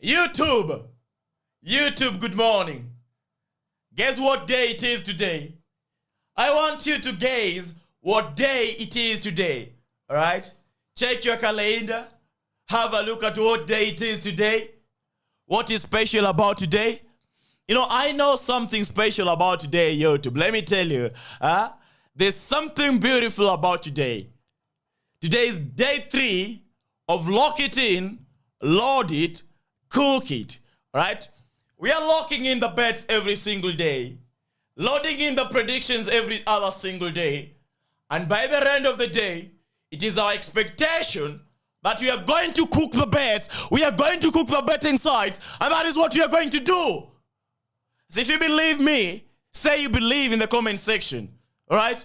YouTube, good morning. Guess what day it is today? I want you to guess what day it is today. All right? Check your calendar. Have a look at what day it is today. What is special about today? You know, I know something special about today, YouTube. Let me tell you. There's something beautiful about today. Today is day 3 of lock it in, load it, cook it. Right? We are locking in the bets every single day, loading in the predictions every other single day. And by the end of the day, it is our expectation that we are going to cook the bets. We are going to cook the betting sites. And that is what we are going to do. So if you believe me, say you believe in the comment section. All right?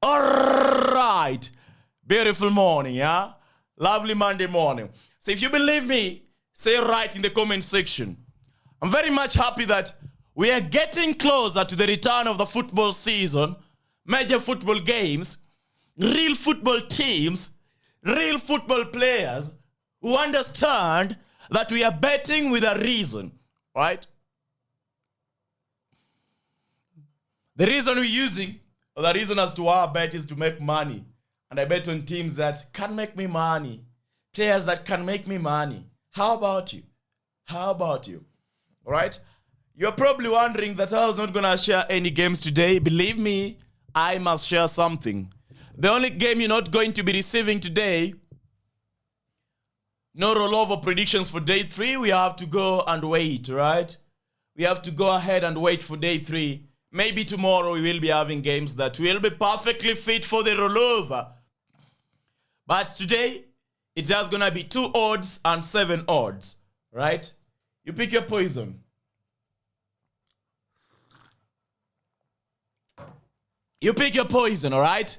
All right. Beautiful morning, yeah? Lovely Monday morning. So if you believe me, say right in the comment section. I'm very much happy that we are getting closer to the return of the football season, major football games, real football teams, real football players who understand that we are betting with a reason, right? The reason we're using, or the reason as to why I bet is to make money. And I bet on teams that can make me money, players that can make me money. How about you? How about you? All right? You're probably wondering that I was not going to share any games today. Believe me, I must share something. The only game you're not going to be receiving today, no rollover predictions for day 3. We have to go and wait, right? We have to go ahead and wait for day 3. Maybe tomorrow we will be having games that will be perfectly fit for the rollover. But today, it's just going to be 2 odds and 7 odds, right? You pick your poison. You pick your poison, all right?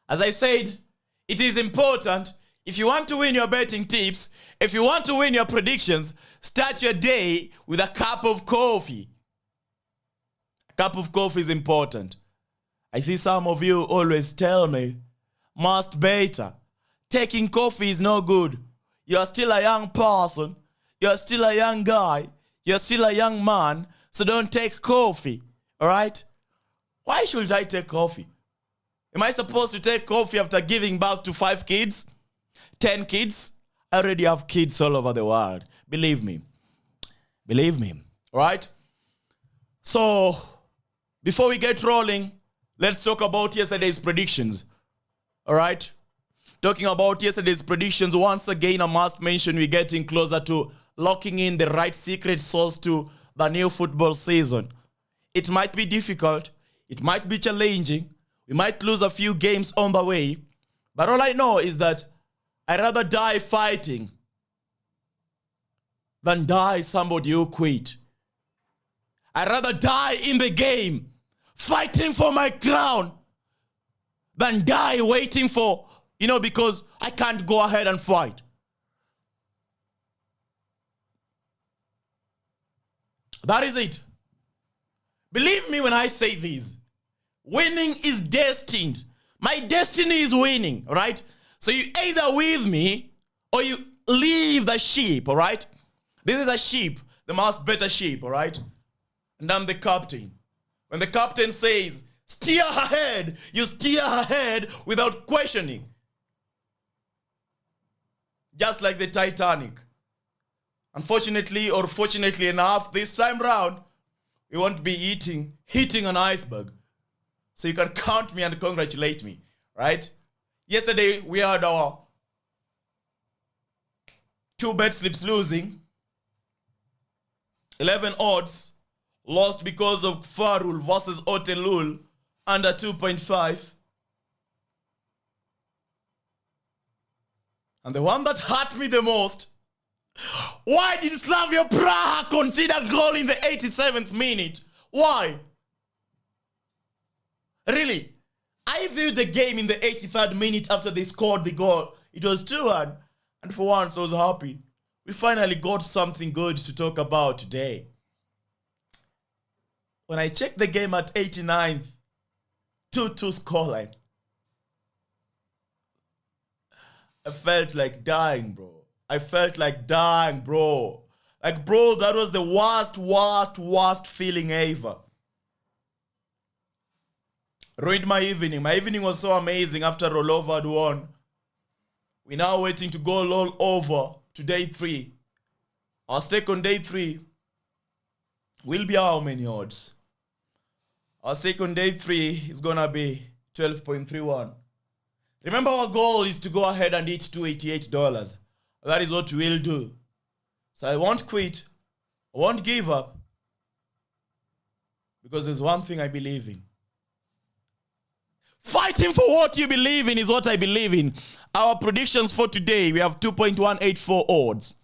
As I said, it is important. If you want to win your betting tips, if you want to win your predictions, start your day with a cup of coffee. A cup of coffee is important. I see some of you always tell me, Master Bettor, taking coffee is no good. You're still a young person. You're still a young guy. You're still a young man. So don't take coffee. All right? Why should I take coffee? Am I supposed to take coffee after giving birth to 5 kids? 10 kids? I already have kids all over the world. Believe me. Believe me. All right? So, before we get rolling, let's talk about yesterday's predictions. All right? Talking about yesterday's predictions, once again, I must mention we're getting closer to locking in the right secret sauce to the new football season. It might be difficult. It might be challenging. We might lose a few games on the way. But all I know is that I'd rather die fighting than die somebody who quit. I'd rather die in the game, fighting for my crown, than die waiting for, because I can't go ahead and fight. That is it. Believe me when I say this. Winning is destined. My destiny is winning, all right? So you either with me or you leave the sheep, all right? This is a sheep, the most better sheep, all right? And I'm the captain. When the captain says, steer ahead, you steer ahead without questioning. Just like the Titanic. Unfortunately or fortunately enough, this time round, we won't be hitting an iceberg. So you can count me and congratulate me, right? Yesterday, we had our 2 bet slips losing. 11 odds lost because of Farul versus Otelul under 2.5. And the one that hurt me the most, why did Slavia Praha concede a goal in the 87th minute? Why? Really? I viewed the game in the 83rd minute after they scored the goal. It was 2-1. And for once, I was happy. We finally got something good to talk about today. When I checked the game at 89th, 2-2 scoreline, I felt like dying, bro. I felt like dying, bro. Like, bro, that was the worst feeling ever. Ruined my evening. My evening was so amazing after rollover had won. We're now waiting to go roll over to day 3. Our stake on day 3 will be how many odds? Our stake on day 3 is going to be 12.31. Remember, our goal is to go ahead and hit $288. That is what we will do. So I won't quit. I won't give up. Because there's one thing I believe in. Fighting for what you believe in is what I believe in. Our predictions for today, we have 2.184 odds.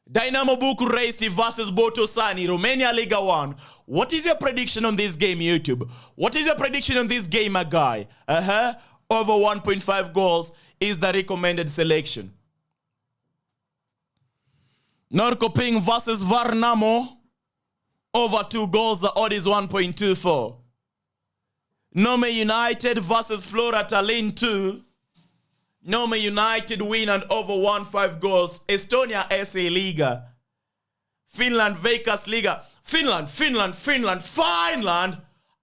Dynamo Bucuresti versus Botoșani, Romania Liga 1. What is your prediction on this game, YouTube? What is your prediction on this game, my guy? Over 1.5 goals is the recommended selection. Norrköping versus Värnamo. Over 2 goals, the odd is 1.24. Nome United versus Flora Tallinn 2. Nome United win and over 1.5 goals. Estonia SA Liga. Finland Veikkaus Liga. Finland.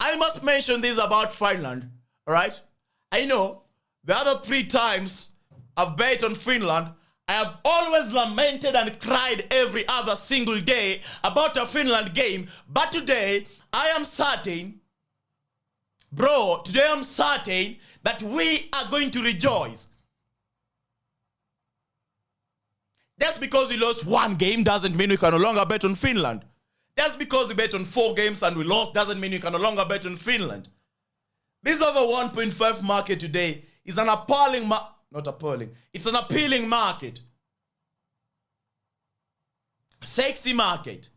I must mention this about Finland. Alright? I know the other 3 times I've bet on Finland, I have always lamented and cried every other single day about a Finland game. But today, I am certain, bro, today I'm certain that we are going to rejoice. Just because we lost 1 game doesn't mean we can no longer bet on Finland. Just because we bet on 4 games and we lost doesn't mean we can no longer bet on Finland. This over 1.5 market today is an appalling not appalling. It's an appealing market. Sexy market.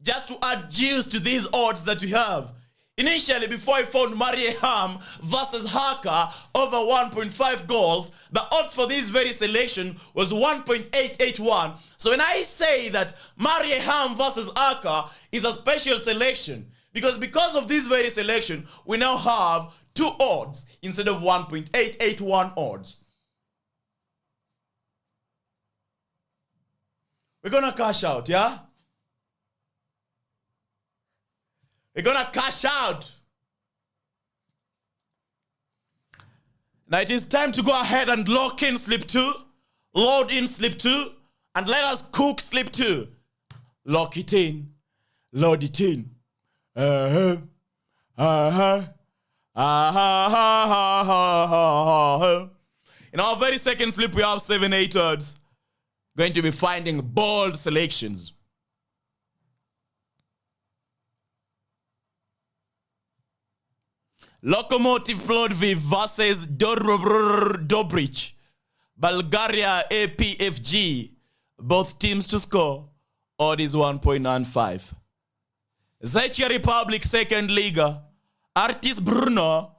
Just to add juice to these odds that we have. Initially, before I found Mariehamn versus Haka over 1.5 goals, the odds for this very selection was 1.881. So when I say that Mariehamn versus Haka is a special selection, because of this very selection, we now have 2 odds instead of 1.881 odds. We're gonna cash out, yeah? We're gonna cash out. Now it is time to go ahead and lock in slip 2, load in slip 2, and let us cook slip 2. Lock it in, load it in. In our very second slip, we have 7-8 odds. Going to be finding bold selections. Lokomotiv Plovdiv versus Dobrich. Bulgaria APFG. Both teams to score. Odd is 1.95. Czech Republic Second Liga. Artis Brno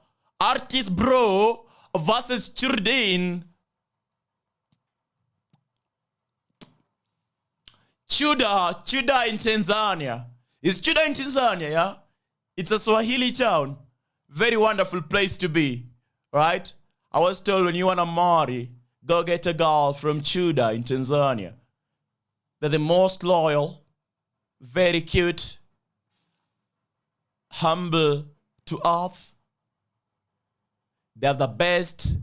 versus Churdin. Chuda in Tanzania. Is Chuda in Tanzania, yeah? It's a Swahili town. Very wonderful place to be, right? I was told when you want to marry, go get a girl from Chuda in Tanzania. They're the most loyal, very cute, humble to earth. They have the best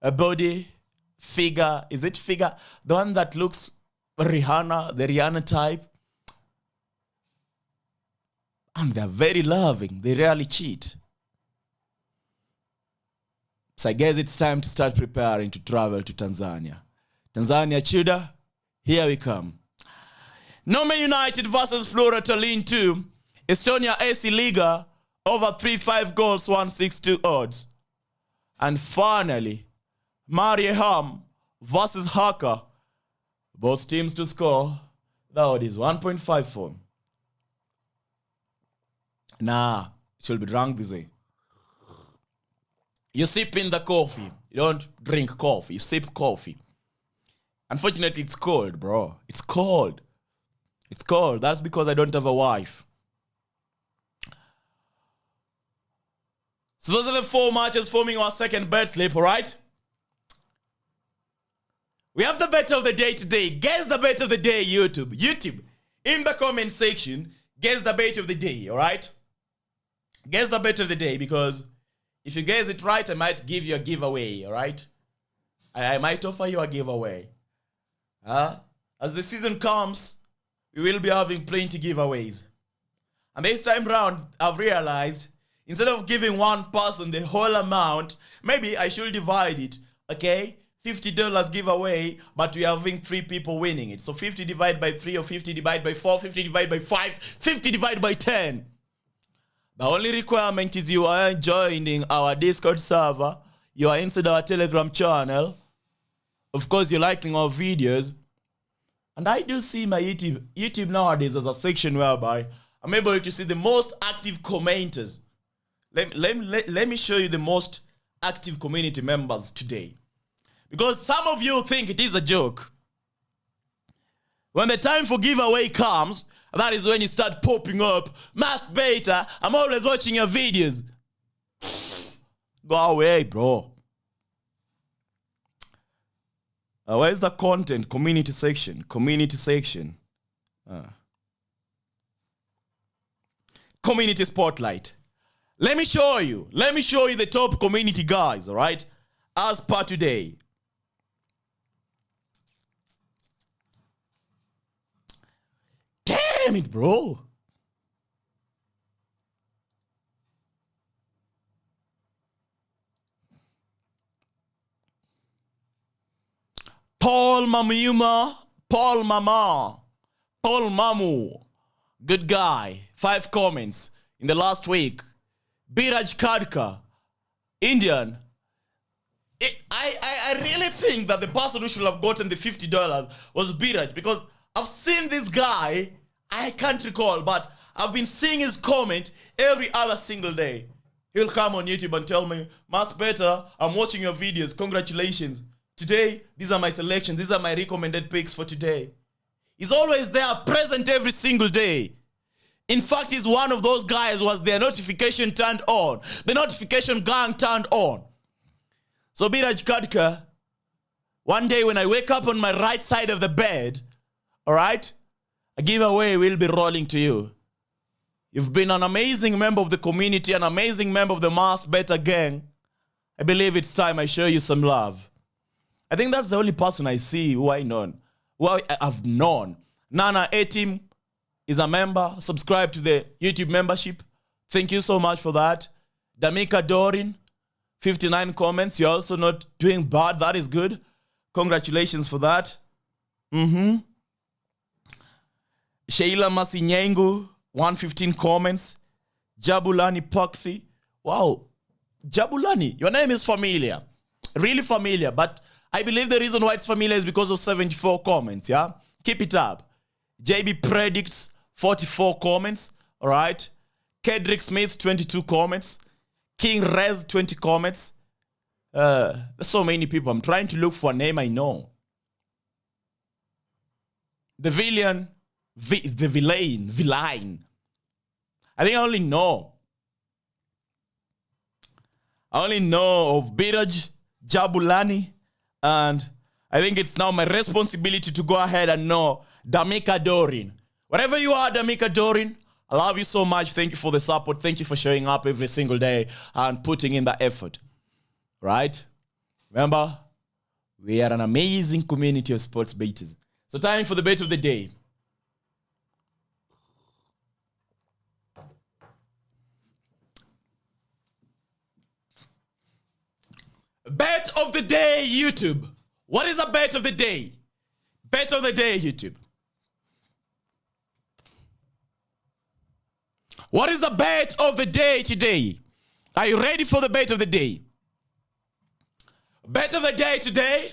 body, figure. Is it figure? The one that looks Rihanna, the Rihanna type. And they're very loving. They rarely cheat. So I guess it's time to start preparing to travel to Tanzania. Tanzania, Chuda, here we come. Nome United versus Flora Tallinn 2. Estonia AC Liga, over 3.5 goals, 1.62 odds. And finally, Mariehamn versus Haka. Both teams to score. The odd is 1.54. Nah, it should be drunk this way. You sip in the coffee. You don't drink coffee. You sip coffee. Unfortunately, it's cold, bro. It's cold. It's cold. That's because I don't have a wife. So those are the 4 matches forming our second bet slip, all right? We have the bet of the day today. Guess the bet of the day, YouTube. YouTube, in the comment section, guess the bet of the day, all right? Guess the bet of the day, because if you guess it right, I might give you a giveaway, all right? I might offer you a giveaway. As the season comes, we will be having plenty giveaways. And this time round, I've realized, instead of giving one person the whole amount, maybe I should divide it, okay? $50 giveaway, but we're having 3 people winning it. So 50 divided by 3, or 50 divided by 4, 50 divided by 5, 50 divided by 10. The only requirement is you are joining our Discord server, you are inside our Telegram channel, of course you're liking our videos, and I do see my YouTube nowadays as a section whereby I'm able to see the most active commenters. Let me show you the most active community members today. Because some of you think it is a joke. When the time for giveaway comes, that is when you start popping up. Masked Bettor, I'm always watching your videos. Go away, bro. Where's the content? Community section. Community section. Community spotlight. Let me show you. Let me show you the top community guys, all right? As per today. Damn it, bro. Paul Mamu. Good guy. 5 comments in the last week. Biraj Kadka. Indian. I really think that the person who should have gotten the $50 was Biraj, because I've seen this guy, I can't recall, but I've been seeing his comment every other single day. He'll come on YouTube and tell me, Masked Bettor, I'm watching your videos, congratulations. Today, these are my selections, these are my recommended picks for today. He's always there, present every single day. In fact, he's one of those guys who has their notification turned on. The notification gang turned on. So Biraj Kadka, one day when I wake up on my right side of the bed, all right, a giveaway will be rolling to you. You've been an amazing member of the community, an amazing member of the Masked Bettor gang. I believe it's time I show you some love. I think that's the only person I see who I've known. Nana A-Team is a member. Subscribe to the YouTube membership. Thank you so much for that. Damika Dorin, 59 comments. You're also not doing bad. That is good. Congratulations for that. Sheila Masinyengu, 115 comments. Jabulani Pakthi. Wow. Jabulani, your name is familiar. Really familiar. But I believe the reason why it's familiar is because of 74 comments, yeah? Keep it up. JB Predicts, 44 comments. All right. Kedrick Smith, 22 comments. King Rez, 20 comments. There's so many people. I'm trying to look for a name I know. The villain. I think I only know of Biraj, Jabulani, and I think it's now my responsibility to go ahead and know Damika Dorin. Wherever you are, Damika Dorin, I love you so much. Thank you for the support. Thank you for showing up every single day and putting in the effort. Right? Remember, we are an amazing community of sports bettors. So time for the bet of the day. Bet of the day, YouTube. What is a bet of the day? Bet of the day, YouTube. What is the bet of the day today? Are you ready for the bet of the day? Bet of the day today.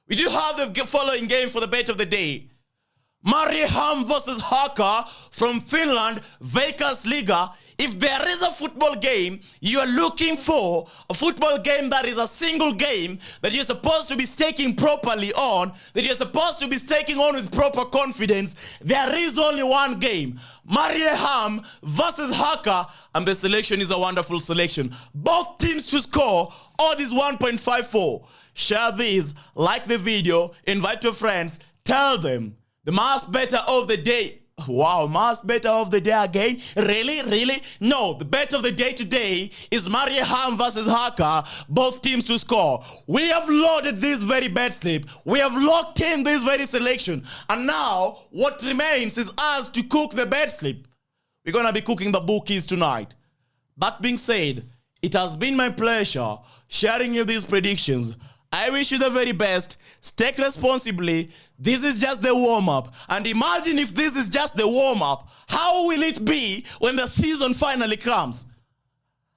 We do have the following game for the bet of the day. Mariehamn versus Haka from Finland, Veikkaus Liga. If there is a football game you are looking for, a football game that is a single game that you're supposed to be staking properly on, that you're supposed to be staking on with proper confidence, there is only one game. Mariehamn versus Haka, and the selection is a wonderful selection. Both teams to score, odd is 1.54. share this, like the video, invite your friends, tell them the most better of the day. Wow, most better of the day again? Really? Really? No, the bet of the day today is Ham versus Haka, both teams to score. We have loaded this very bet slip. We have locked in this very selection. And now, what remains is us to cook the bet slip. We're going to be cooking the bookies tonight. That being said, it has been my pleasure sharing you these predictions. I wish you the very best. Stake responsibly. This is just the warm-up. And imagine if this is just the warm-up. How will it be when the season finally comes?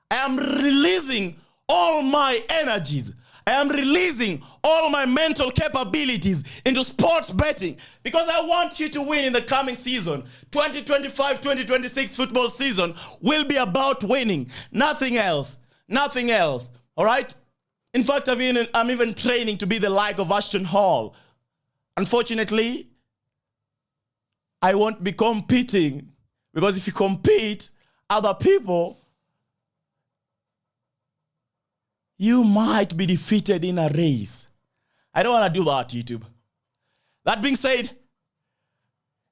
I am releasing all my energies. I am releasing all my mental capabilities into sports betting because I want you to win in the coming season. 2025-2026 football season will be about winning. Nothing else. Nothing else. All right? In fact, I'm even training to be the like of Ashton Hall. Unfortunately, I won't be competing because if you compete, other people, you might be defeated in a race. I don't want to do that, YouTube. That being said,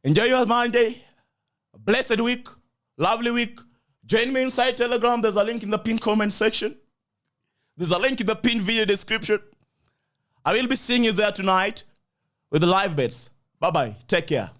enjoy your Monday. A blessed week. Lovely week. Join me inside Telegram. There's a link in the pinned comment section. There's a link in the pinned video description. I will be seeing you there tonight with the live bets. Bye-bye. Take care.